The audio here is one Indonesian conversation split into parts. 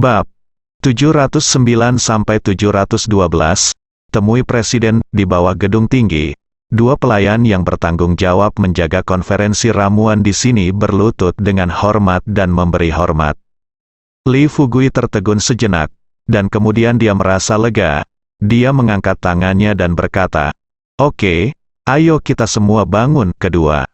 Bab 709-712, temui Presiden di bawah gedung tinggi. Dua pelayan yang bertanggung jawab menjaga konferensi ramuan di sini berlutut dengan hormat dan memberi hormat. Li Fugui tertegun sejenak, dan kemudian dia merasa lega. Dia mengangkat tangannya dan berkata, "Oke, ayo kita semua bangun." Kedua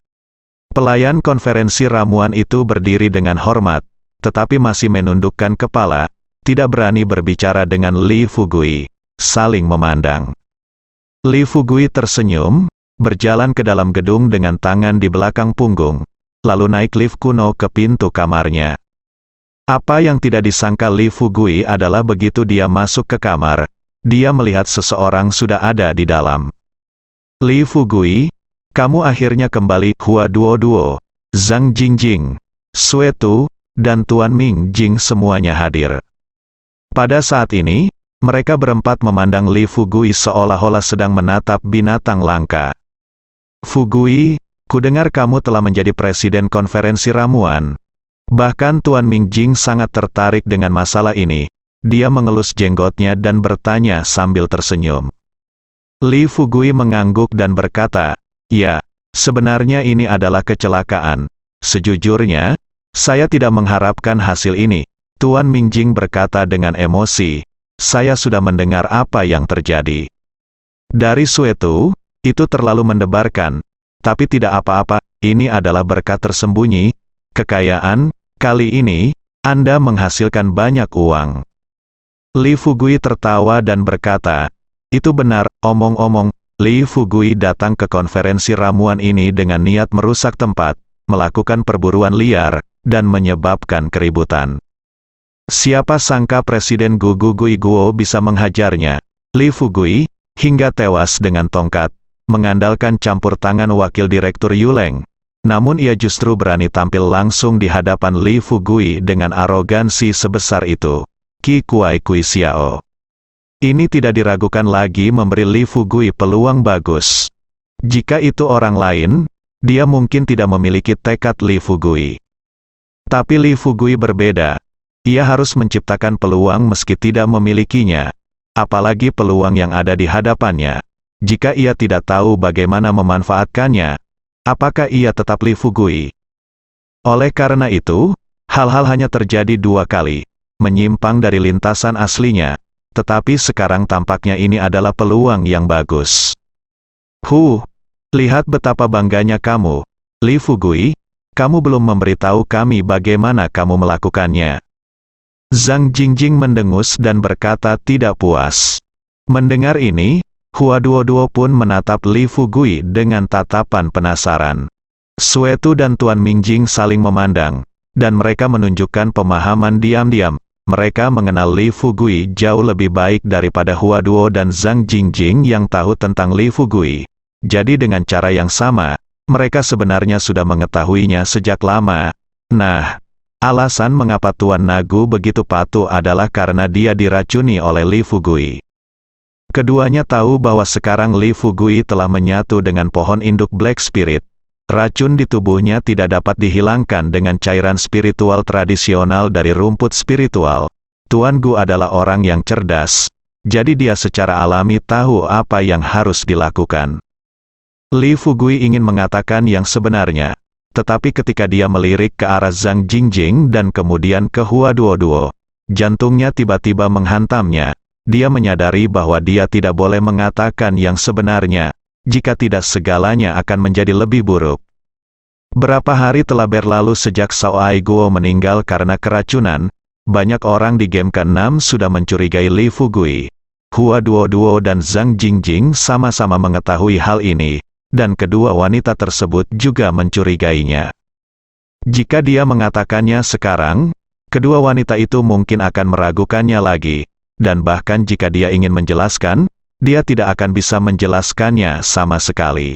pelayan konferensi ramuan itu berdiri dengan hormat, tetapi masih menundukkan kepala, tidak berani berbicara dengan Li Fugui, saling memandang. Li Fugui tersenyum, berjalan ke dalam gedung dengan tangan di belakang punggung, lalu naik lift kuno ke pintu kamarnya. Apa yang tidak disangka Li Fugui adalah begitu dia masuk ke kamar, dia melihat seseorang sudah ada di dalam. "Li Fugui, kamu akhirnya kembali." Hua Duo, Zhang Jingjing, Sue Tu, dan Tuan Ming Jing semuanya hadir. Pada saat ini, mereka berempat memandang Li Fugui seolah-olah sedang menatap binatang langka. "Fugui, kudengar kamu telah menjadi presiden konferensi ramuan." Bahkan Tuan Ming Jing sangat tertarik dengan masalah ini. Dia mengelus jenggotnya dan bertanya sambil tersenyum. Li Fugui mengangguk dan berkata, "Ya, sebenarnya ini adalah kecelakaan. Sejujurnya, saya tidak mengharapkan hasil ini." Tuan Ming Jing berkata dengan emosi, "Saya sudah mendengar apa yang terjadi dari Sue Tu, itu terlalu mendebarkan. Tapi tidak apa-apa, ini adalah berkat tersembunyi, kekayaan, kali ini, Anda menghasilkan banyak uang." Li Fugui tertawa dan berkata, "Itu benar, omong-omong, Li Fugui datang ke konferensi ramuan ini dengan niat merusak tempat, melakukan perburuan liar, dan menyebabkan keributan. Siapa sangka Presiden Gu Gui Guo bisa menghajarnya, Li Fugui, hingga tewas dengan tongkat, mengandalkan campur tangan wakil direktur Yuleng. Namun ia justru berani tampil langsung di hadapan Li Fugui dengan arogansi sebesar itu. Qi Kuai Kui Xiao. Ini tidak diragukan lagi memberi Li Fugui peluang bagus. Jika itu orang lain, dia mungkin tidak memiliki tekad Li Fugui. Tapi Li Fugui berbeda. Ia harus menciptakan peluang meski tidak memilikinya, apalagi peluang yang ada di hadapannya. Jika ia tidak tahu bagaimana memanfaatkannya, apakah ia tetap Li Fugui? Oleh karena itu, hal-hal hanya terjadi dua kali, menyimpang dari lintasan aslinya, tetapi sekarang tampaknya ini adalah peluang yang bagus. Lihat betapa bangganya kamu, Li Fugui, kamu belum memberitahu kami bagaimana kamu melakukannya." Zhang Jingjing mendengus dan berkata tidak puas. Mendengar ini, Hua Duo pun menatap Li Fugui dengan tatapan penasaran. Sue Tu dan Tuan Ming Jing saling memandang, dan mereka menunjukkan pemahaman diam-diam. Mereka mengenal Li Fugui jauh lebih baik daripada Hua Duo dan Zhang Jingjing yang tahu tentang Li Fugui. Jadi dengan cara yang sama, mereka sebenarnya sudah mengetahuinya sejak lama. Nah, alasan mengapa Tuan Nagu begitu patuh adalah karena dia diracuni oleh Li Fugui. Keduanya tahu bahwa sekarang Li Fugui telah menyatu dengan pohon induk Black Spirit. Racun di tubuhnya tidak dapat dihilangkan dengan cairan spiritual tradisional dari rumput spiritual. Tuan Gu adalah orang yang cerdas, jadi dia secara alami tahu apa yang harus dilakukan. Li Fugui ingin mengatakan yang sebenarnya, tetapi ketika dia melirik ke arah Zhang Jingjing dan kemudian ke Hua Duo, jantungnya tiba-tiba menghantamnya. Dia menyadari bahwa dia tidak boleh mengatakan yang sebenarnya, jika tidak segalanya akan menjadi lebih buruk. Berapa hari telah berlalu sejak Sao Ai Guo meninggal karena keracunan, banyak orang di game ke-6 sudah mencurigai Li Fugui. Hua Duo dan Zhang Jingjing sama-sama mengetahui hal ini, dan kedua wanita tersebut juga mencurigainya. Jika dia mengatakannya sekarang, kedua wanita itu mungkin akan meragukannya lagi, dan bahkan jika dia ingin menjelaskan, dia tidak akan bisa menjelaskannya sama sekali.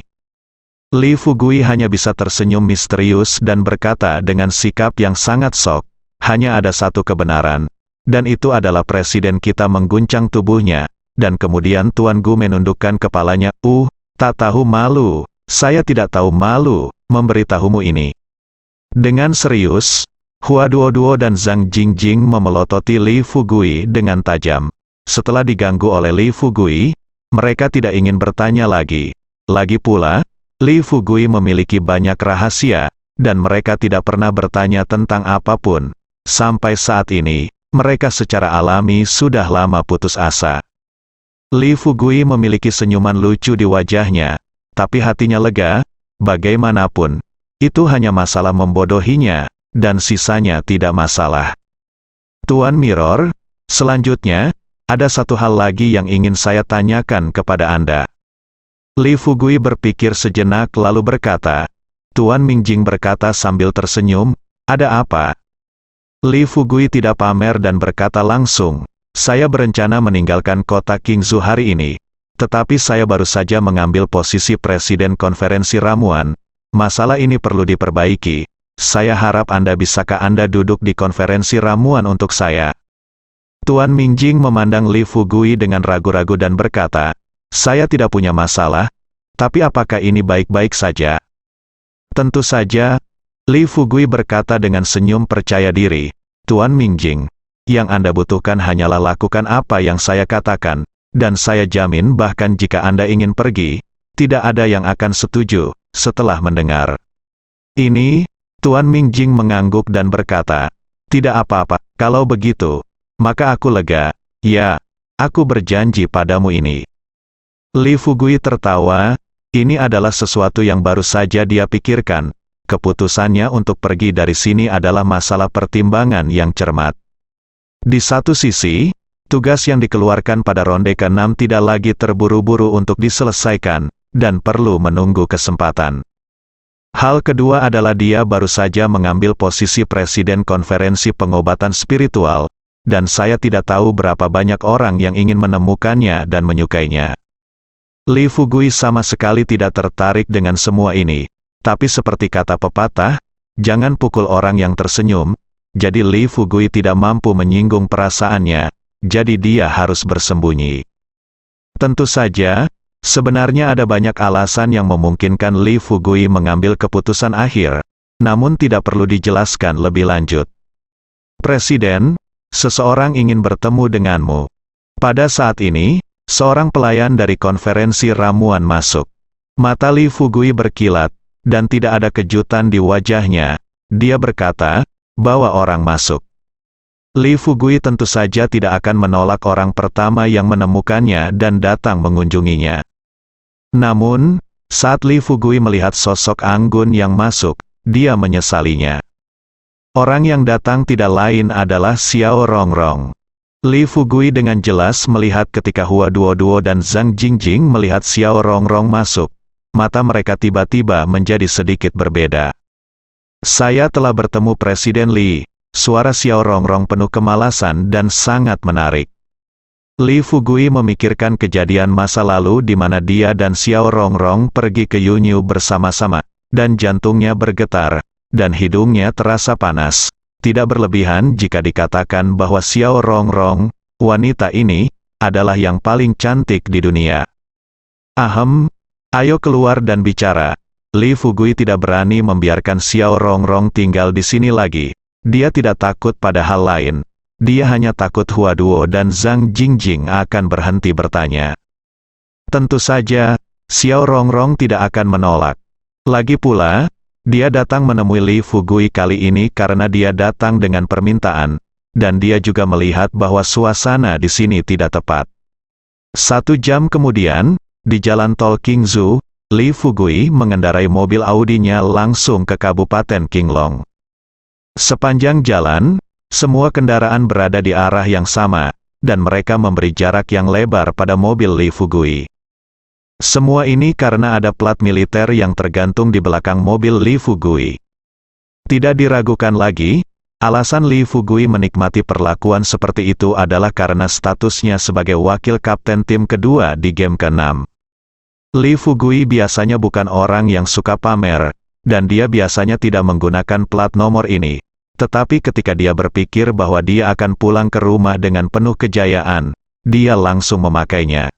Li Fugui hanya bisa tersenyum misterius dan berkata dengan sikap yang sangat sok, "Hanya ada satu kebenaran, dan itu adalah presiden kita mengguncang tubuhnya." Dan kemudian Tuan Gu menundukkan kepalanya, tak tahu malu, saya tidak tahu malu, memberitahumu ini." Dengan serius, Hua Duoduo dan Zhang Jingjing memelototi Li Fugui dengan tajam. Setelah diganggu oleh Li Fugui, mereka tidak ingin bertanya lagi. Lagi pula, Li Fugui memiliki banyak rahasia, dan mereka tidak pernah bertanya tentang apapun. Sampai saat ini, mereka secara alami sudah lama putus asa. Li Fugui memiliki senyuman lucu di wajahnya, tapi hatinya lega. Bagaimanapun, itu hanya masalah membodohinya, dan sisanya tidak masalah. Tuan Mirror, selanjutnya, ada satu hal lagi yang ingin saya tanyakan kepada Anda. Li Fugui berpikir sejenak lalu berkata. Tuan Mingjing berkata sambil tersenyum, "Ada apa?" Li Fugui tidak pamer dan berkata langsung, "Saya berencana meninggalkan kota Qingzhou hari ini. Tetapi saya baru saja mengambil posisi Presiden Konferensi Ramuan. Masalah ini perlu diperbaiki. Saya harap bisakah Anda duduk di konferensi ramuan untuk saya?" Tuan Mingjing memandang Li Fugui dengan ragu-ragu dan berkata, "Saya tidak punya masalah, tapi apakah ini baik-baik saja?" "Tentu saja," Li Fugui berkata dengan senyum percaya diri. "Tuan Mingjing, yang Anda butuhkan hanyalah lakukan apa yang saya katakan, dan saya jamin bahkan jika Anda ingin pergi, tidak ada yang akan setuju." Setelah mendengar ini, Tuan Mingjing mengangguk dan berkata, "Tidak apa-apa, kalau begitu, maka aku lega. Ya, aku berjanji padamu ini." Li Fugui tertawa, ini adalah sesuatu yang baru saja dia pikirkan. Keputusannya untuk pergi dari sini adalah masalah pertimbangan yang cermat. Di satu sisi, tugas yang dikeluarkan pada ronde ke-6 tidak lagi terburu-buru untuk diselesaikan, dan perlu menunggu kesempatan. Hal kedua adalah dia baru saja mengambil posisi Presiden Konferensi Pengobatan Spiritual, dan saya tidak tahu berapa banyak orang yang ingin menemukannya dan menyukainya. Li Fugui sama sekali tidak tertarik dengan semua ini. Tapi seperti kata pepatah, jangan pukul orang yang tersenyum. Jadi Li Fugui tidak mampu menyinggung perasaannya, jadi dia harus bersembunyi. Tentu saja, sebenarnya ada banyak alasan yang memungkinkan Li Fugui mengambil keputusan akhir, namun tidak perlu dijelaskan lebih lanjut. "Presiden, seseorang ingin bertemu denganmu." Pada saat ini, seorang pelayan dari konferensi ramuan masuk. Mata Li Fugui berkilat, dan tidak ada kejutan di wajahnya. Dia berkata, "Bawa orang masuk." Li Fugui tentu saja tidak akan menolak orang pertama yang menemukannya dan datang mengunjunginya. Namun, saat Li Fugui melihat sosok anggun yang masuk, dia menyesalinya. Orang yang datang tidak lain adalah Xiao Rongrong. Li Fugui dengan jelas melihat ketika Hua Duoduo dan Zhang Jingjing melihat Xiao Rongrong masuk. Mata mereka tiba-tiba menjadi sedikit berbeda. "Saya telah bertemu Presiden Li." Suara Xiao Rongrong penuh kemalasan dan sangat menarik. Li Fugui memikirkan kejadian masa lalu di mana dia dan Xiao Rongrong pergi ke Yunyu bersama-sama, dan jantungnya bergetar, dan hidungnya terasa panas. Tidak berlebihan jika dikatakan bahwa Xiao Rongrong, wanita ini, adalah yang paling cantik di dunia. "Ahem, ayo keluar dan bicara." Li Fugui tidak berani membiarkan Xiao Rongrong tinggal di sini lagi. Dia tidak takut pada hal lain. Dia hanya takut Hua Duo dan Zhang Jingjing akan berhenti bertanya. Tentu saja, Xiao Rongrong tidak akan menolak. Lagi pula, dia datang menemui Li Fugui kali ini karena dia datang dengan permintaan, dan dia juga melihat bahwa suasana di sini tidak tepat. 1 jam kemudian, di jalan tol Qingzhou, Li Fugui mengendarai mobil Audinya langsung ke Kabupaten Qinglong. Sepanjang jalan, semua kendaraan berada di arah yang sama, dan mereka memberi jarak yang lebar pada mobil Li Fugui. Semua ini karena ada plat militer yang tergantung di belakang mobil Li Fugui. Tidak diragukan lagi, alasan Li Fugui menikmati perlakuan seperti itu adalah karena statusnya sebagai wakil kapten tim kedua di game ke-6. Li Fugui biasanya bukan orang yang suka pamer, dan dia biasanya tidak menggunakan plat nomor ini. Tetapi ketika dia berpikir bahwa dia akan pulang ke rumah dengan penuh kejayaan, dia langsung memakainya.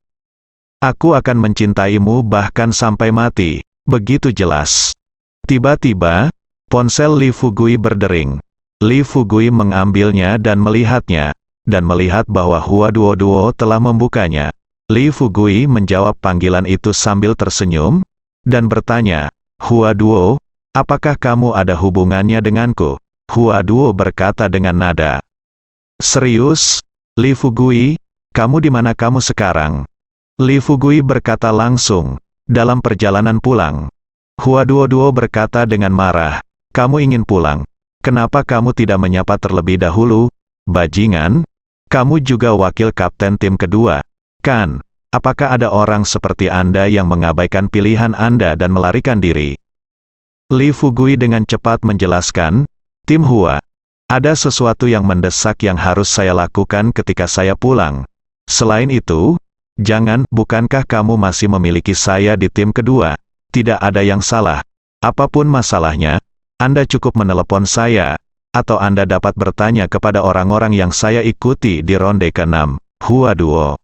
"Aku akan mencintaimu bahkan sampai mati," begitu jelas. Tiba-tiba, ponsel Li Fugui berdering. Li Fugui mengambilnya dan melihatnya, dan melihat bahwa Hua Duo telah membukanya. Li Fugui menjawab panggilan itu sambil tersenyum, dan bertanya, Hua Duo, apakah kamu ada hubungannya denganku? Hua Duo berkata dengan nada serius, Li Fugui, kamu di mana kamu sekarang? Li Fugui berkata langsung, dalam perjalanan pulang. Hua Duo berkata dengan marah, kamu ingin pulang? Kenapa kamu tidak menyapa terlebih dahulu? Bajingan, kamu juga wakil kapten tim kedua, kan? Apakah ada orang seperti Anda yang mengabaikan pilihan Anda dan melarikan diri? Li Fugui dengan cepat menjelaskan, Tim Hua, ada sesuatu yang mendesak yang harus saya lakukan ketika saya pulang. Selain itu, bukankah kamu masih memiliki saya di tim kedua? Tidak ada yang salah. Apapun masalahnya, Anda cukup menelepon saya, atau Anda dapat bertanya kepada orang-orang yang saya ikuti di ronde ke-6. Hua Duo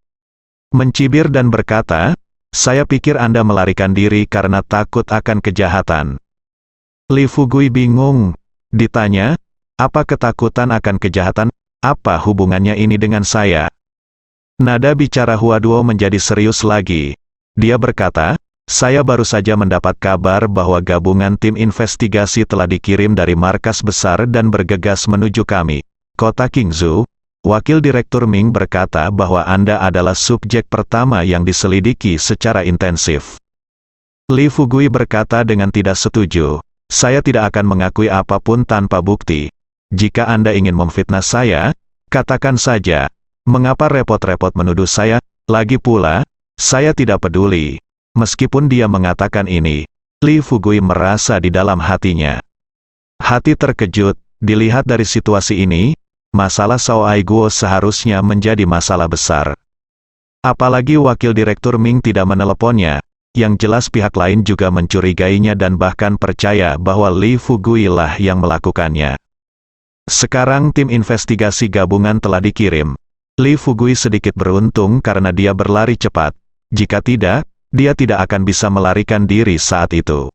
mencibir dan berkata, saya pikir Anda melarikan diri karena takut akan kejahatan. Li Fugui bingung. Ditanya, apa ketakutan akan kejahatan? Apa hubungannya ini dengan saya? Nada bicara Hua Duo menjadi serius lagi. Dia berkata, saya baru saja mendapat kabar bahwa gabungan tim investigasi telah dikirim dari markas besar dan bergegas menuju kami. Kota Qingzhou. Wakil Direktur Ming berkata bahwa Anda adalah subjek pertama yang diselidiki secara intensif. Li Fugui berkata dengan tidak setuju, saya tidak akan mengakui apapun tanpa bukti. Jika Anda ingin memfitnah saya, katakan saja. Mengapa repot-repot menuduh saya? Lagi pula, saya tidak peduli. Meskipun dia mengatakan ini, Li Fugui merasa di dalam hatinya. Hati terkejut, dilihat dari situasi ini, masalah Sao Aiguo seharusnya menjadi masalah besar. Apalagi wakil direktur Ming tidak meneleponnya, yang jelas pihak lain juga mencurigainya dan bahkan percaya bahwa Li Fugui lah yang melakukannya. Sekarang tim investigasi gabungan telah dikirim. Li Fugui sedikit beruntung karena dia berlari cepat. Jika tidak, dia tidak akan bisa melarikan diri saat itu.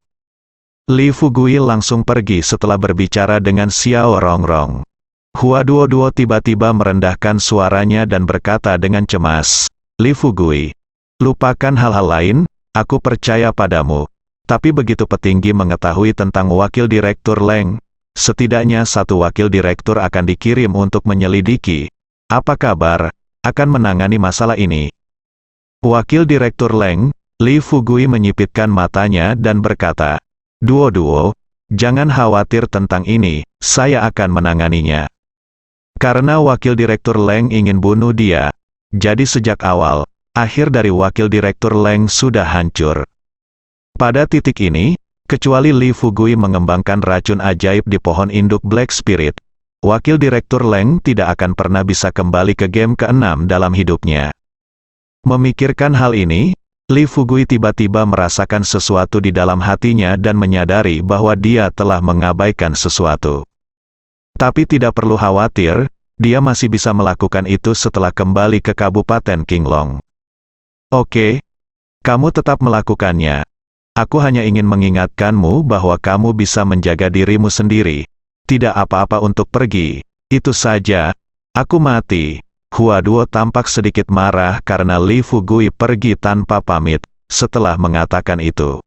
Li Fugui langsung pergi setelah berbicara dengan Xiao Rongrong. Hua Duo tiba-tiba merendahkan suaranya dan berkata dengan cemas, Li Fugui, lupakan hal-hal lain, aku percaya padamu. Tapi begitu petinggi mengetahui tentang wakil direktur Leng, setidaknya satu wakil direktur akan dikirim untuk menyelidiki. Apa kabar, akan menangani masalah ini? Wakil direktur Leng, Li Fugui menyipitkan matanya dan berkata, Duo, jangan khawatir tentang ini, saya akan menanganinya. Karena wakil direktur Leng ingin bunuh dia, jadi sejak awal, akhir dari wakil direktur Leng sudah hancur. Pada titik ini, kecuali Li Fugui mengembangkan racun ajaib di pohon induk Black Spirit, wakil direktur Leng tidak akan pernah bisa kembali ke game ke-6 dalam hidupnya. Memikirkan hal ini, Li Fugui tiba-tiba merasakan sesuatu di dalam hatinya dan menyadari bahwa dia telah mengabaikan sesuatu. Tapi tidak perlu khawatir, dia masih bisa melakukan itu setelah kembali ke Kabupaten Qinglong. Oke, kamu tetap melakukannya. Aku hanya ingin mengingatkanmu bahwa kamu bisa menjaga dirimu sendiri. Tidak apa-apa untuk pergi. Itu saja. Aku mati. Hua Duo tampak sedikit marah karena Li Fugui pergi tanpa pamit. Setelah mengatakan itu,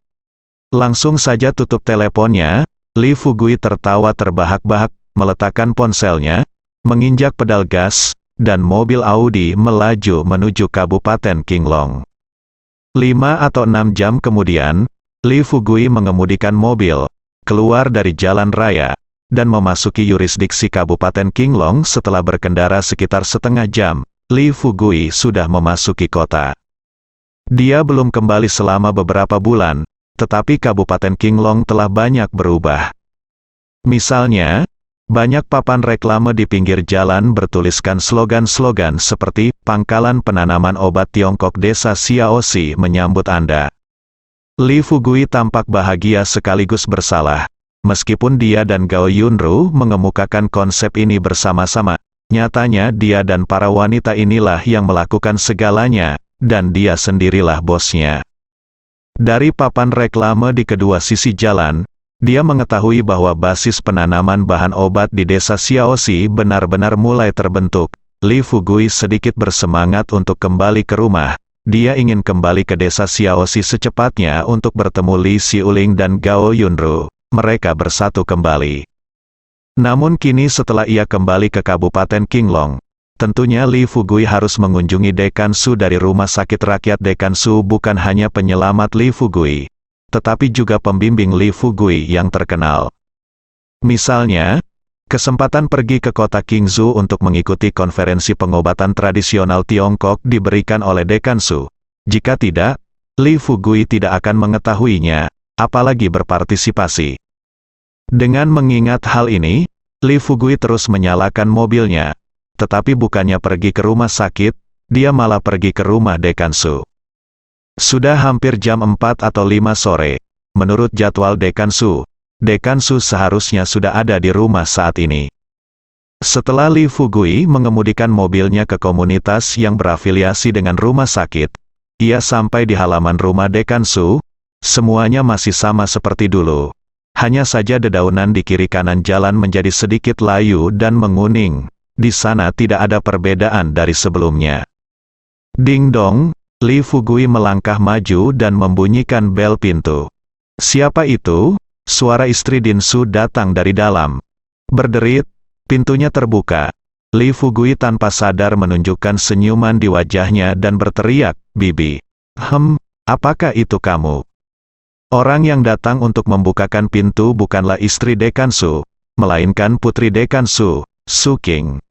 langsung saja tutup teleponnya. Li Fugui tertawa terbahak-bahak, meletakkan ponselnya, menginjak pedal gas, dan mobil Audi melaju menuju Kabupaten Qinglong. 5 atau 6 jam kemudian, Li Fugui mengemudikan mobil, keluar dari jalan raya, dan memasuki yurisdiksi Kabupaten Qinglong. Setelah berkendara sekitar setengah jam, Li Fugui sudah memasuki kota. Dia belum kembali selama beberapa bulan, tetapi Kabupaten Qinglong telah banyak berubah. Misalnya, banyak papan reklame di pinggir jalan bertuliskan slogan-slogan seperti, pangkalan penanaman obat Tiongkok Desa Xiaoxi menyambut Anda. Li Fugui tampak bahagia sekaligus bersalah. Meskipun dia dan Gao Yunru mengemukakan konsep ini bersama-sama, nyatanya dia dan para wanita inilah yang melakukan segalanya, dan dia sendirilah bosnya. Dari papan reklame di kedua sisi jalan, Dia mengetahui bahwa basis penanaman bahan obat di desa Xiaoxi benar-benar mulai terbentuk. Li Fugui sedikit bersemangat untuk kembali ke rumah. Dia ingin kembali ke desa Xiaoxi secepatnya untuk bertemu Li Xiuling dan Gao Yunru. Mereka bersatu kembali. Namun kini setelah ia kembali ke Kabupaten Qinglong, tentunya Li Fugui harus mengunjungi Dekansu dari Rumah Sakit Rakyat Dekansu. Bukan hanya penyelamat Li Fugui, tetapi juga pembimbing Li Fugui yang terkenal. Misalnya, kesempatan pergi ke kota Qingzhou untuk mengikuti konferensi pengobatan tradisional Tiongkok diberikan oleh Dekansu. Jika tidak, Li Fugui tidak akan mengetahuinya, apalagi berpartisipasi. Dengan mengingat hal ini, Li Fugui terus menyalakan mobilnya. Tetapi bukannya pergi ke rumah sakit, dia malah pergi ke rumah Dekansu. Sudah hampir jam 4 atau 5 sore. Menurut jadwal Dekansu seharusnya sudah ada di rumah saat ini. Setelah Li Fugui mengemudikan mobilnya ke komunitas yang berafiliasi dengan rumah sakit, ia sampai di halaman rumah Dekansu. Semuanya masih sama seperti dulu. Hanya saja dedaunan di kiri kanan jalan menjadi sedikit layu dan menguning. Di sana tidak ada perbedaan dari sebelumnya. Ding dong. Li Fugui melangkah maju dan membunyikan bel pintu. Siapa itu? Suara istri Dinsu datang dari dalam. Berderit, pintunya terbuka. Li Fugui tanpa sadar menunjukkan senyuman di wajahnya dan berteriak, "Bibi." Apakah itu kamu?" Orang yang datang untuk membukakan pintu bukanlah istri Dekansu, melainkan putri Dekansu, Su Qing.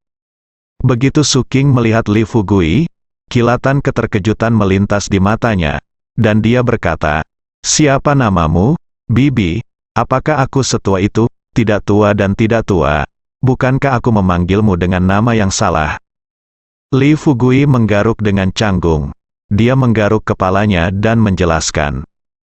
Begitu Su Qing melihat Li Fugui, kilatan keterkejutan melintas di matanya, dan dia berkata, "Siapa namamu, Bibi? Apakah aku setua itu? Tidak tua dan tidak tua. Bukankah aku memanggilmu dengan nama yang salah?" Li Fugui menggaruk dengan canggung. Dia menggaruk kepalanya dan menjelaskan.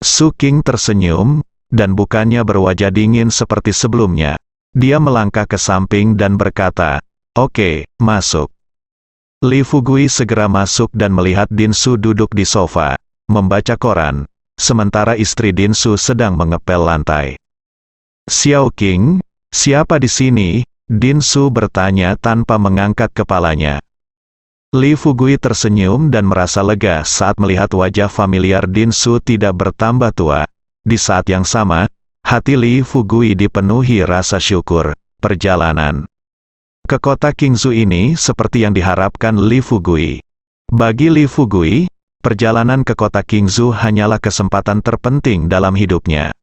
Su Qing tersenyum, dan bukannya berwajah dingin seperti sebelumnya. Dia melangkah ke samping dan berkata, "Oke, masuk." Li Fugui segera masuk dan melihat Dinsu duduk di sofa, membaca koran, sementara istri Dinsu sedang mengepel lantai. "Xiao Qing, siapa di sini?" Dinsu bertanya tanpa mengangkat kepalanya. Li Fugui tersenyum dan merasa lega saat melihat wajah familiar Dinsu tidak bertambah tua. Di saat yang sama, hati Li Fugui dipenuhi rasa syukur. Perjalanan ke kota Qingzhou ini seperti yang diharapkan Li Fugui. Bagi Li Fugui, perjalanan ke kota Qingzhou hanyalah kesempatan terpenting dalam hidupnya.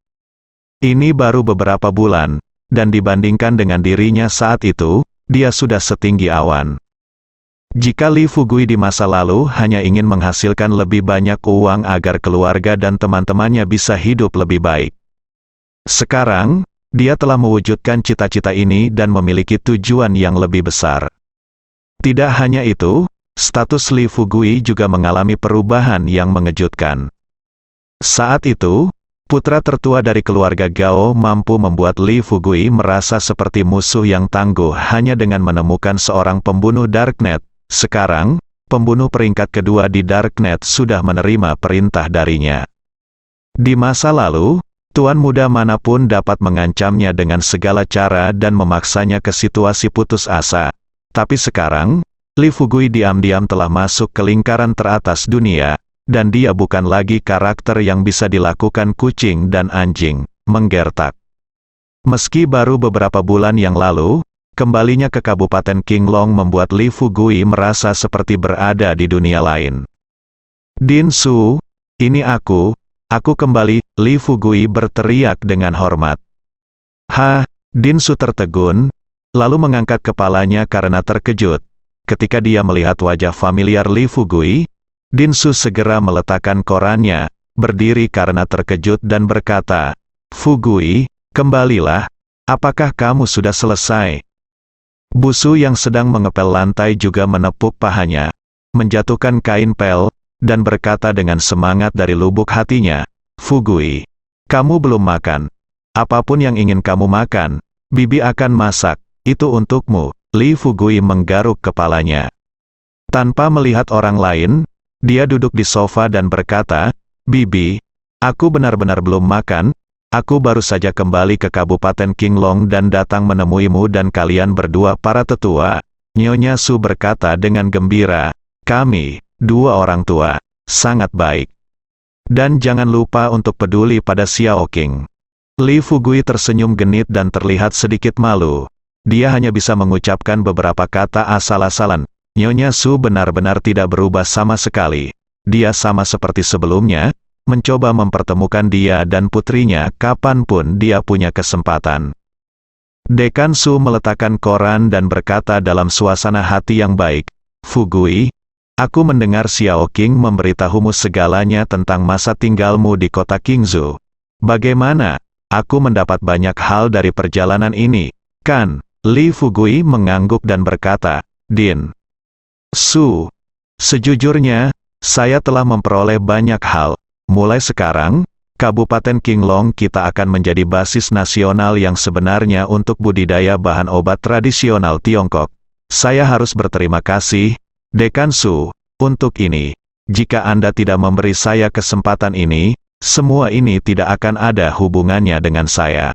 Ini baru beberapa bulan, dan dibandingkan dengan dirinya saat itu, dia sudah setinggi awan. Jika Li Fugui di masa lalu hanya ingin menghasilkan lebih banyak uang agar keluarga dan teman-temannya bisa hidup lebih baik, sekarang, dia telah mewujudkan cita-cita ini dan memiliki tujuan yang lebih besar. Tidak hanya itu, status Li Fugui juga mengalami perubahan yang mengejutkan. Saat itu, putra tertua dari keluarga Gao mampu membuat Li Fugui merasa seperti musuh yang tangguh hanya dengan menemukan seorang pembunuh Darknet. Sekarang, pembunuh peringkat kedua di Darknet sudah menerima perintah darinya. Di masa lalu, tuan muda manapun dapat mengancamnya dengan segala cara dan memaksanya ke situasi putus asa. Tapi sekarang, Li Fugui diam-diam telah masuk ke lingkaran teratas dunia, dan dia bukan lagi karakter yang bisa dilakukan kucing dan anjing, menggertak. Meski baru beberapa bulan yang lalu, kembalinya ke Kabupaten Qinglong membuat Li Fugui merasa seperti berada di dunia lain. "Dinsu, ini aku kembali," Li Fugui berteriak dengan hormat. Dinsu tertegun, lalu mengangkat kepalanya karena terkejut. Ketika dia melihat wajah familiar Li Fugui, Dinsu segera meletakkan korannya, berdiri karena terkejut dan berkata, "Fugui, kembalilah, apakah kamu sudah selesai?" Busu yang sedang mengepel lantai juga menepuk pahanya, menjatuhkan kain pel, dan berkata dengan semangat dari lubuk hatinya, "Fugui, kamu belum makan. Apapun yang ingin kamu makan, Bibi akan masak, itu untukmu." Li Fugui menggaruk kepalanya. Tanpa melihat orang lain, dia duduk di sofa dan berkata, "Bibi, aku benar-benar belum makan, Aku baru saja kembali ke Kabupaten Qinglong dan datang menemuimu dan kalian berdua para tetua. Nyonya Su berkata dengan gembira, kami, dua orang tua, sangat baik. Dan jangan lupa untuk peduli pada Xiao Qing. Li Fugui tersenyum genit dan terlihat sedikit malu. Dia hanya bisa mengucapkan beberapa kata asal-asalan. Nyonya Su benar-benar tidak berubah sama sekali. Dia sama seperti sebelumnya, mencoba mempertemukan dia dan putrinya kapanpun dia punya kesempatan. Dekan Su meletakkan koran dan berkata dalam suasana hati yang baik, Fugui, aku mendengar Xiao Qing memberitahumu segalanya tentang masa tinggalmu di kota Qingzhou. Bagaimana? Aku mendapat banyak hal dari perjalanan ini, kan? Li Fugui mengangguk dan berkata, Din Su, sejujurnya, saya telah memperoleh banyak hal. Mulai sekarang, Kabupaten Qinglong kita akan menjadi basis nasional yang sebenarnya untuk budidaya bahan obat tradisional Tiongkok. Saya harus berterima kasih, Dekan Su, untuk ini. Jika Anda tidak memberi saya kesempatan ini, semua ini tidak akan ada hubungannya dengan saya.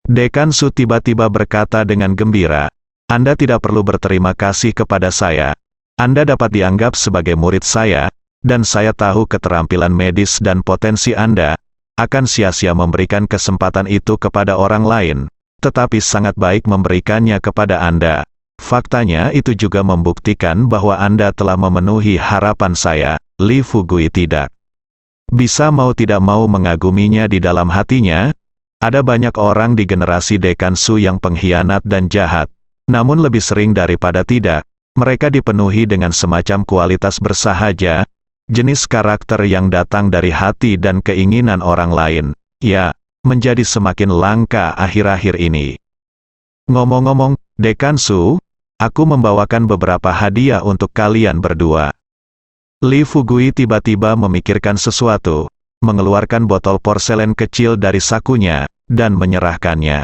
Dekan Su tiba-tiba berkata dengan gembira, Anda tidak perlu berterima kasih kepada saya. Anda dapat dianggap sebagai murid saya, dan saya tahu keterampilan medis dan potensi Anda, akan sia-sia memberikan kesempatan itu kepada orang lain, tetapi sangat baik memberikannya kepada Anda. Faktanya itu juga membuktikan bahwa Anda telah memenuhi harapan saya. Li Fugui tidak bisa mau tidak mau mengaguminya di dalam hatinya. Ada banyak orang di generasi Dekan Su yang pengkhianat dan jahat, namun lebih sering daripada tidak, mereka dipenuhi dengan semacam kualitas bersahaja, jenis karakter yang datang dari hati dan keinginan orang lain, ya, menjadi semakin langka akhir-akhir ini. Ngomong-ngomong, Dekan Su, aku membawakan beberapa hadiah untuk kalian berdua. Li Fugui tiba-tiba memikirkan sesuatu, mengeluarkan botol porselen kecil dari sakunya, dan menyerahkannya.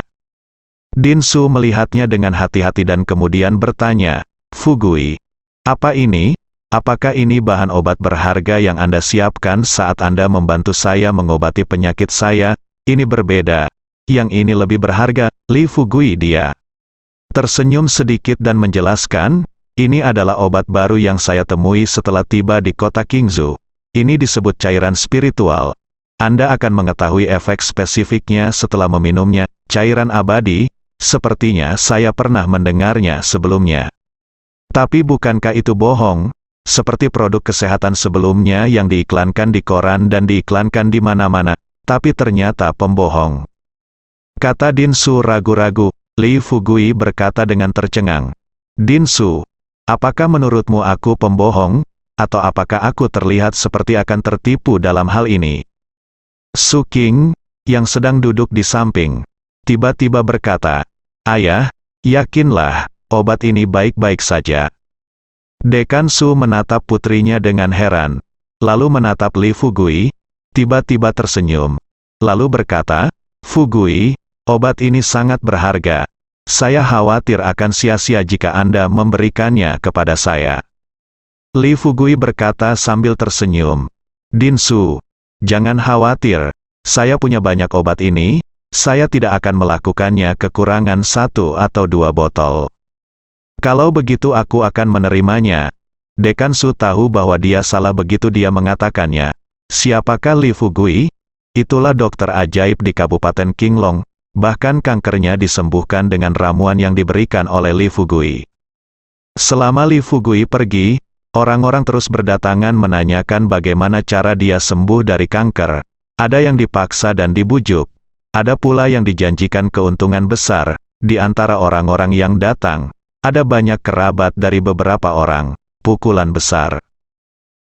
Din Su melihatnya dengan hati-hati dan kemudian bertanya, Fugui, apa ini? Apakah ini bahan obat berharga yang Anda siapkan saat Anda membantu saya mengobati penyakit saya? Ini berbeda. Yang ini lebih berharga. Li Fugui dia tersenyum sedikit dan menjelaskan, ini adalah obat baru yang saya temui setelah tiba di kota Qingzhou. Ini disebut cairan spiritual. Anda akan mengetahui efek spesifiknya setelah meminumnya. Cairan abadi, sepertinya saya pernah mendengarnya sebelumnya. Tapi bukankah itu bohong? Seperti produk kesehatan sebelumnya yang diiklankan di koran dan diiklankan di mana-mana, tapi ternyata pembohong. Kata Din Su ragu-ragu. Li Fugui berkata dengan tercengang. Din Su, apakah menurutmu aku pembohong? Atau apakah aku terlihat seperti akan tertipu dalam hal ini? Su Qing, yang sedang duduk di samping, tiba-tiba berkata, Ayah, yakinlah, obat ini baik-baik saja. Dekan Su menatap putrinya dengan heran, lalu menatap Li Fugui, tiba-tiba tersenyum, lalu berkata, Fugui, obat ini sangat berharga. Saya khawatir akan sia-sia jika Anda memberikannya kepada saya. Li Fugui berkata sambil tersenyum, Din Su, jangan khawatir, saya punya banyak obat ini, saya tidak akan melakukannya kekurangan 1 atau 2 botol. Kalau begitu aku akan menerimanya. Dekan Su tahu bahwa dia salah begitu dia mengatakannya. Siapakah Li Fugui? Itulah dokter ajaib di Kabupaten Qinglong. Bahkan kankernya disembuhkan dengan ramuan yang diberikan oleh Li Fugui. Selama Li Fugui pergi, orang-orang terus berdatangan menanyakan bagaimana cara dia sembuh dari kanker. Ada yang dipaksa dan dibujuk. Ada pula yang dijanjikan keuntungan besar. Di antara orang-orang yang datang, ada banyak kerabat dari beberapa orang, pukulan besar.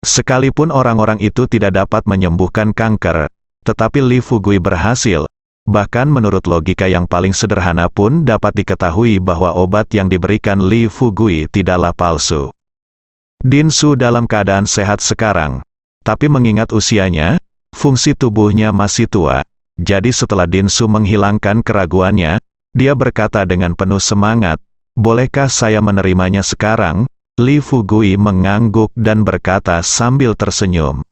Sekalipun orang-orang itu tidak dapat menyembuhkan kanker, tetapi Li Fugui berhasil. Bahkan menurut logika yang paling sederhana pun dapat diketahui bahwa obat yang diberikan Li Fugui tidaklah palsu. Din Su dalam keadaan sehat sekarang, tapi mengingat usianya, fungsi tubuhnya masih tua. Jadi setelah Din Su menghilangkan keraguannya, dia berkata dengan penuh semangat, bolehkah saya menerimanya sekarang? Li Fugui mengangguk dan berkata sambil tersenyum.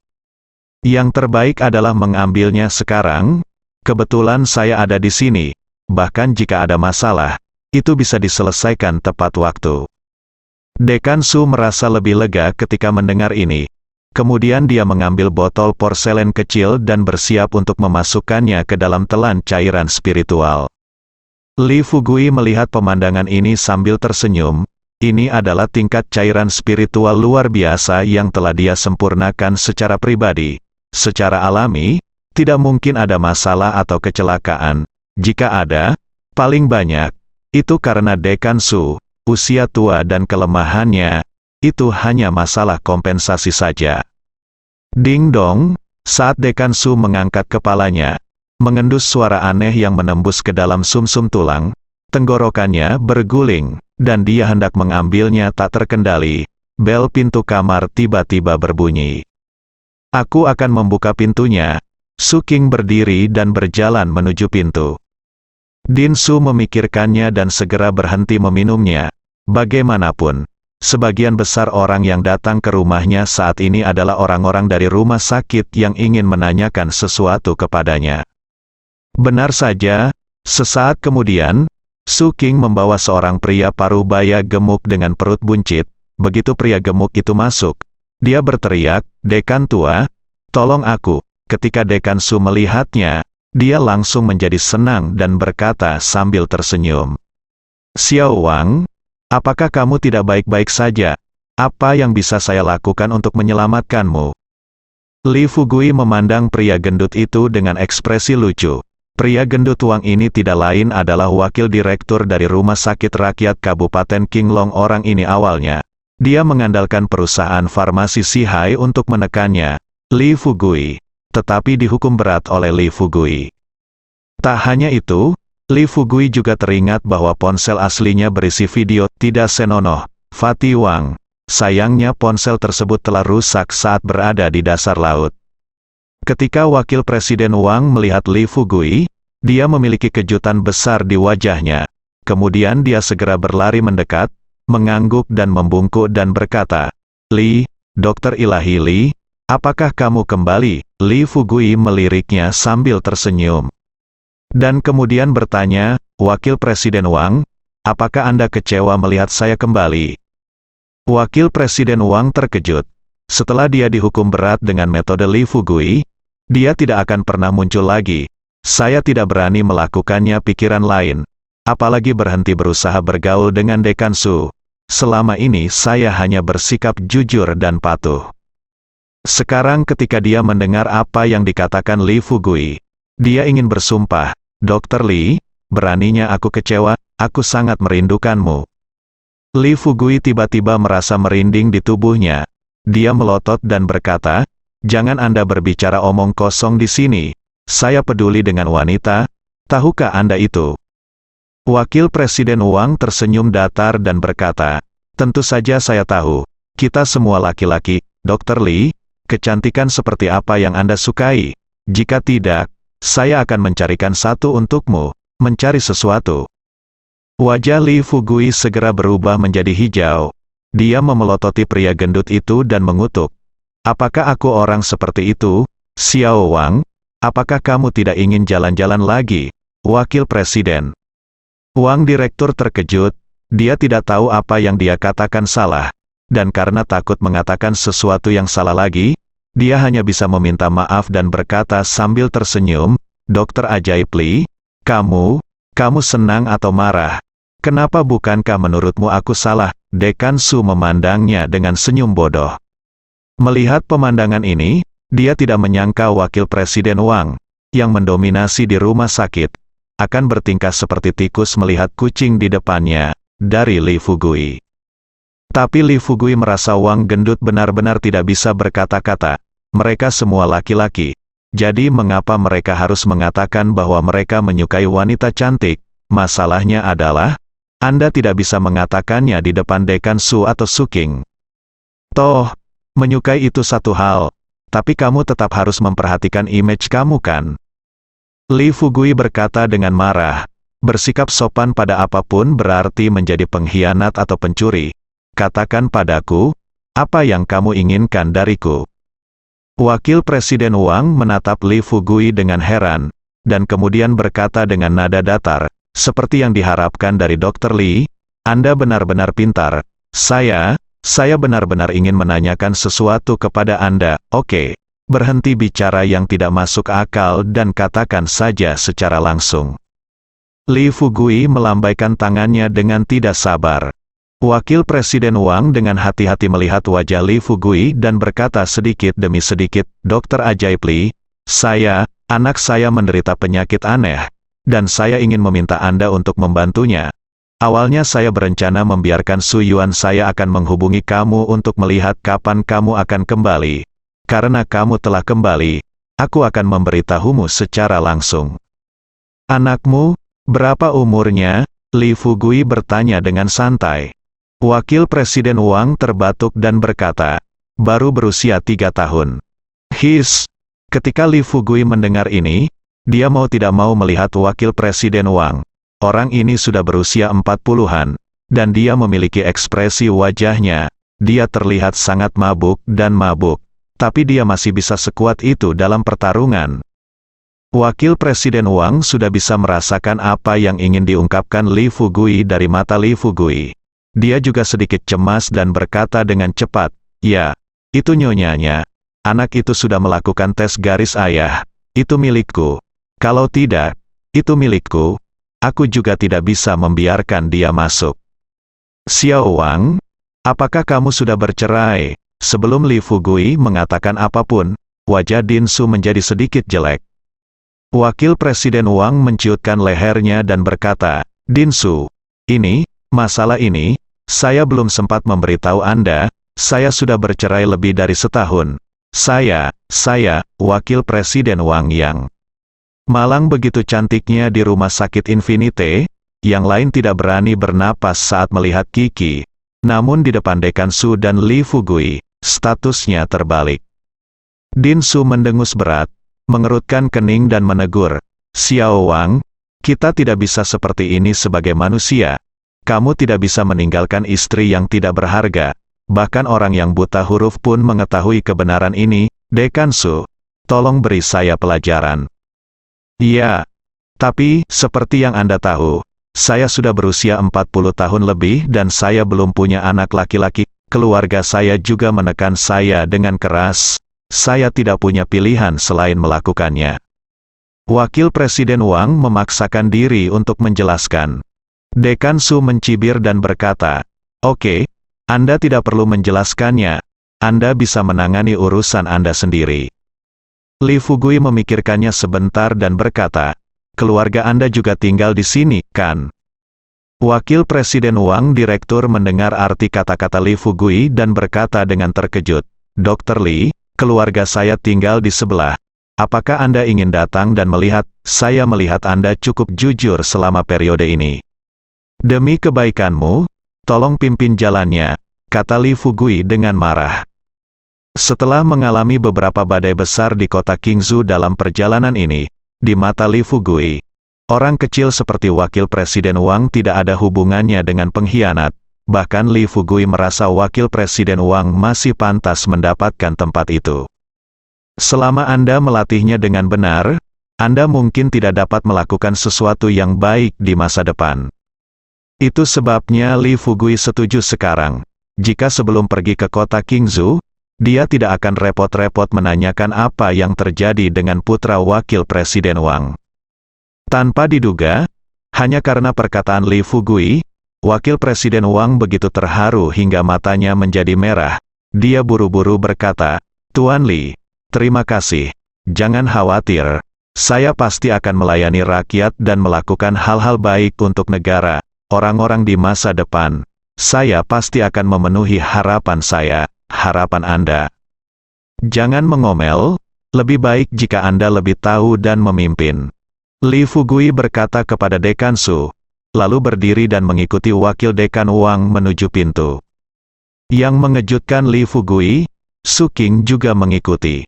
Yang terbaik adalah mengambilnya sekarang. Kebetulan saya ada di sini. Bahkan jika ada masalah, itu bisa diselesaikan tepat waktu. Dekan Su merasa lebih lega ketika mendengar ini. Kemudian dia mengambil botol porselen kecil dan bersiap untuk memasukkannya ke dalam telan cairan spiritual. Li Fugui melihat pemandangan ini sambil tersenyum. Ini adalah tingkat cairan spiritual luar biasa yang telah dia sempurnakan secara pribadi. Secara alami, tidak mungkin ada masalah atau kecelakaan. Jika ada, paling banyak, itu karena Dekan Su, usia tua dan kelemahannya, itu hanya masalah kompensasi saja. Ding dong, saat Dekan Su mengangkat kepalanya, mengendus suara aneh yang menembus ke dalam sumsum tulang, tenggorokannya berguling, dan dia hendak mengambilnya tak terkendali. Bel pintu kamar tiba-tiba berbunyi. Aku akan membuka pintunya. Su King berdiri dan berjalan menuju pintu. Din Su memikirkannya dan segera berhenti meminumnya. Bagaimanapun, sebagian besar orang yang datang ke rumahnya saat ini adalah orang-orang dari rumah sakit yang ingin menanyakan sesuatu kepadanya. Benar saja, sesaat kemudian, Su King membawa seorang pria parubaya gemuk dengan perut buncit. Begitu pria gemuk itu masuk, dia berteriak, "Dekan tua, tolong aku." Ketika Dekan Su melihatnya, dia langsung menjadi senang dan berkata sambil tersenyum, "Xiao Wang, apakah kamu tidak baik-baik saja? Apa yang bisa saya lakukan untuk menyelamatkanmu?" Li Fugui memandang pria gendut itu dengan ekspresi lucu. Pria gendut Wang ini tidak lain adalah wakil direktur dari Rumah Sakit Rakyat Kabupaten Qinglong. Orang ini awalnya, dia mengandalkan perusahaan farmasi Sihai untuk menekannya, Li Fugui, tetapi dihukum berat oleh Li Fugui. Tak hanya itu, Li Fugui juga teringat bahwa ponsel aslinya berisi video tidak senonoh, Fatih Wang. Sayangnya ponsel tersebut telah rusak saat berada di dasar laut. Ketika Wakil Presiden Wang melihat Li Fugui, dia memiliki kejutan besar di wajahnya. Kemudian dia segera berlari mendekat, mengangguk dan membungkuk dan berkata, "Li, Dokter Ilahi Li, apakah kamu kembali?" Li Fugui meliriknya sambil tersenyum. Dan kemudian bertanya, "Wakil Presiden Wang, apakah Anda kecewa melihat saya kembali?" Wakil Presiden Wang terkejut. Setelah dia dihukum berat dengan metode Li Fugui, dia tidak akan pernah muncul lagi. Saya tidak berani melakukannya. Pikiran lain. Apalagi berhenti berusaha bergaul dengan Dekan Su. Selama ini saya hanya bersikap jujur dan patuh. Sekarang ketika dia mendengar apa yang dikatakan Li Fugui, dia ingin bersumpah, "Dokter Li, beraninya aku kecewa, aku sangat merindukanmu." Li Fugui tiba-tiba merasa merinding di tubuhnya. Dia melotot dan berkata, "Jangan Anda berbicara omong kosong di sini. Saya peduli dengan wanita, tahukah Anda itu?" Wakil Presiden Wang tersenyum datar dan berkata, "Tentu saja saya tahu. Kita semua laki-laki, Dokter Li. Kecantikan seperti apa yang Anda sukai? Jika tidak, saya akan mencarikan satu untukmu." Mencari sesuatu. Wajah Li Fugui segera berubah menjadi hijau. Dia memelototi pria gendut itu dan mengutuk. "Apakah aku orang seperti itu, Xiao Wang? Apakah kamu tidak ingin jalan-jalan lagi, Wakil Presiden?" Wang direktur terkejut. Dia tidak tahu apa yang dia katakan salah. Dan karena takut mengatakan sesuatu yang salah lagi, dia hanya bisa meminta maaf dan berkata sambil tersenyum, "Dokter Ajaib Li, kamu senang atau marah? Kenapa bukankah menurutmu aku salah?" Dekan Su memandangnya dengan senyum bodoh. Melihat pemandangan ini, dia tidak menyangka Wakil Presiden Wang, yang mendominasi di rumah sakit, akan bertingkah seperti tikus melihat kucing di depannya, dari Li Fugui. Tapi Li Fugui merasa Wang gendut benar-benar tidak bisa berkata-kata. Mereka semua laki-laki. Jadi mengapa mereka harus mengatakan bahwa mereka menyukai wanita cantik? Masalahnya adalah, Anda tidak bisa mengatakannya di depan Dekan Su atau Su King. Toh, menyukai itu satu hal, tapi kamu tetap harus memperhatikan image kamu kan? Li Fugui berkata dengan marah, "Bersikap sopan pada apapun berarti menjadi pengkhianat atau pencuri. Katakan padaku, apa yang kamu inginkan dariku?" Wakil Presiden Wang menatap Li Fugui dengan heran. dan kemudian berkata dengan nada datar, seperti yang diharapkan dari Dr. Lee, Anda benar-benar pintar. Saya benar-benar ingin menanyakan sesuatu kepada Anda. Oke, berhenti bicara yang tidak masuk akal dan katakan saja secara langsung. Li Fugui melambaikan tangannya dengan tidak sabar. Wakil Presiden Wang dengan hati-hati melihat wajah Li Fugui dan berkata sedikit demi sedikit, Dokter ajaib Li, anak saya menderita penyakit aneh, dan saya ingin meminta Anda untuk membantunya. Awalnya saya berencana membiarkan Su Yuan saya akan menghubungi kamu untuk melihat kapan kamu akan kembali. Karena kamu telah kembali, aku akan memberitahumu secara langsung. Anakmu, berapa umurnya? Li Fugui bertanya dengan santai. Wakil Presiden Wang terbatuk dan berkata, baru berusia 3 tahun. Ketika Li Fugui mendengar ini, dia mau tidak mau melihat Wakil Presiden Wang. Orang ini sudah berusia 40-an, dan dia memiliki ekspresi wajahnya, dia terlihat sangat mabuk, tapi dia masih bisa sekuat itu dalam pertarungan. Wakil Presiden Wang sudah bisa merasakan apa yang ingin diungkapkan Li Fugui dari mata Li Fugui. Dia juga sedikit cemas dan berkata dengan cepat, ya, itu nyonyanya. Anak itu sudah melakukan tes garis ayah, itu milikku. Kalau tidak, itu milikku. Aku juga tidak bisa membiarkan dia masuk. Xiao Wang, apakah kamu sudah bercerai? Sebelum Li Fugui mengatakan apapun, wajah Din Su menjadi sedikit jelek. Wakil Presiden Wang menciutkan lehernya dan berkata, Din Su, masalah ini, saya belum sempat memberitahu Anda, saya sudah bercerai lebih dari setahun. Saya, Wakil Presiden Wang Yang. Malang begitu cantiknya di rumah sakit Infinite, yang lain tidak berani bernapas saat melihat Kiki. Namun di depan Dekan Su dan Li Fugui, statusnya terbalik. Din Su mendengus berat, mengerutkan kening dan menegur, Xiao Wang, kita tidak bisa seperti ini sebagai manusia. Kamu tidak bisa meninggalkan istri yang tidak berharga. Bahkan orang yang buta huruf pun mengetahui kebenaran ini. Dekan Su, tolong beri saya pelajaran. Iya, tapi, seperti yang Anda tahu, saya sudah berusia 40 tahun lebih dan saya belum punya anak laki-laki. Keluarga saya juga menekan saya dengan keras. Saya tidak punya pilihan selain melakukannya. Wakil Presiden Wang memaksakan diri untuk menjelaskan. Dekan Su mencibir dan berkata, oke, Anda tidak perlu menjelaskannya. Anda bisa menangani urusan Anda sendiri. Li Fugui memikirkannya sebentar dan berkata, keluarga Anda juga tinggal di sini, kan? Wakil Presiden Wang Direktur mendengar arti kata-kata Li Fugui dan berkata dengan terkejut, Dr. Li, keluarga saya tinggal di sebelah. Apakah Anda ingin datang dan melihat? Saya melihat Anda cukup jujur selama periode ini. Demi kebaikanmu, tolong pimpin jalannya, kata Li Fugui dengan marah. Setelah mengalami beberapa badai besar di kota Qingzhou dalam perjalanan ini, di mata Li Fugui, orang kecil seperti Wakil Presiden Wang tidak ada hubungannya dengan pengkhianat. Bahkan Li Fugui merasa Wakil Presiden Wang masih pantas mendapatkan tempat itu. Selama Anda melatihnya dengan benar, Anda mungkin tidak dapat melakukan sesuatu yang baik di masa depan. Itu sebabnya Li Fugui setuju sekarang. Jika sebelum pergi ke kota Qingzhou, dia tidak akan repot-repot menanyakan apa yang terjadi dengan putra Wakil Presiden Wang. Tanpa diduga, hanya karena perkataan Li Fugui, Wakil Presiden Wang begitu terharu hingga matanya menjadi merah. Dia buru-buru berkata, Tuan Li, terima kasih. Jangan khawatir, saya pasti akan melayani rakyat dan melakukan hal-hal baik untuk negara, orang-orang di masa depan. Saya pasti akan memenuhi harapan saya. Harapan Anda. Jangan mengomel, lebih baik jika Anda lebih tahu dan memimpin. Li Fugui berkata kepada Dekan Su, lalu berdiri dan mengikuti Wakil Dekan Wang menuju pintu. Yang mengejutkan Li Fugui, Su Qing juga mengikuti.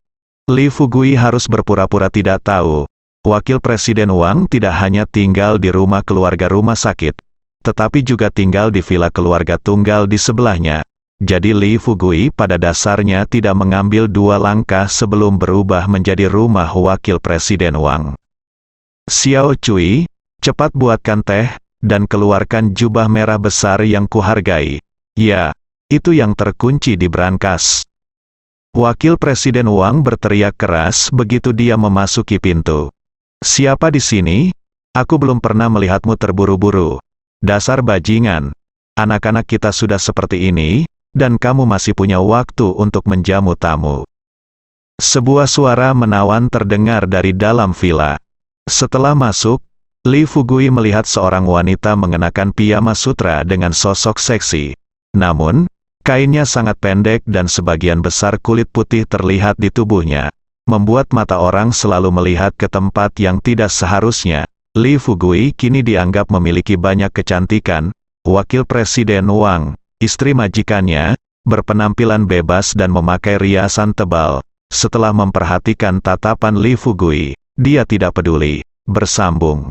Li Fugui harus berpura-pura tidak tahu. Wakil Presiden Wang tidak hanya tinggal di rumah keluarga rumah sakit, tetapi juga tinggal di villa keluarga tunggal di sebelahnya. Jadi Li Fugui pada dasarnya tidak mengambil 2 langkah sebelum berubah menjadi rumah Wakil Presiden Wang. Xiao Cui, cepat buatkan teh, dan keluarkan jubah merah besar yang kuhargai. Ya, itu yang terkunci di brankas. Wakil Presiden Wang berteriak keras begitu dia memasuki pintu. Siapa di sini? Aku belum pernah melihatmu terburu-buru. Dasar bajingan. Anak-anak kita sudah seperti ini, dan kamu masih punya waktu untuk menjamu tamu. Sebuah suara menawan terdengar dari dalam villa. Setelah masuk, Li Fugui melihat seorang wanita mengenakan piyama sutra dengan sosok seksi. Namun, kainnya sangat pendek dan sebagian besar kulit putih terlihat di tubuhnya, membuat mata orang selalu melihat ke tempat yang tidak seharusnya. Li Fugui kini dianggap memiliki banyak kecantikan. Wakil Presiden Wang, istri majikannya, berpenampilan bebas dan memakai riasan tebal. Setelah memperhatikan tatapan Li Fugui, dia tidak peduli, bersambung.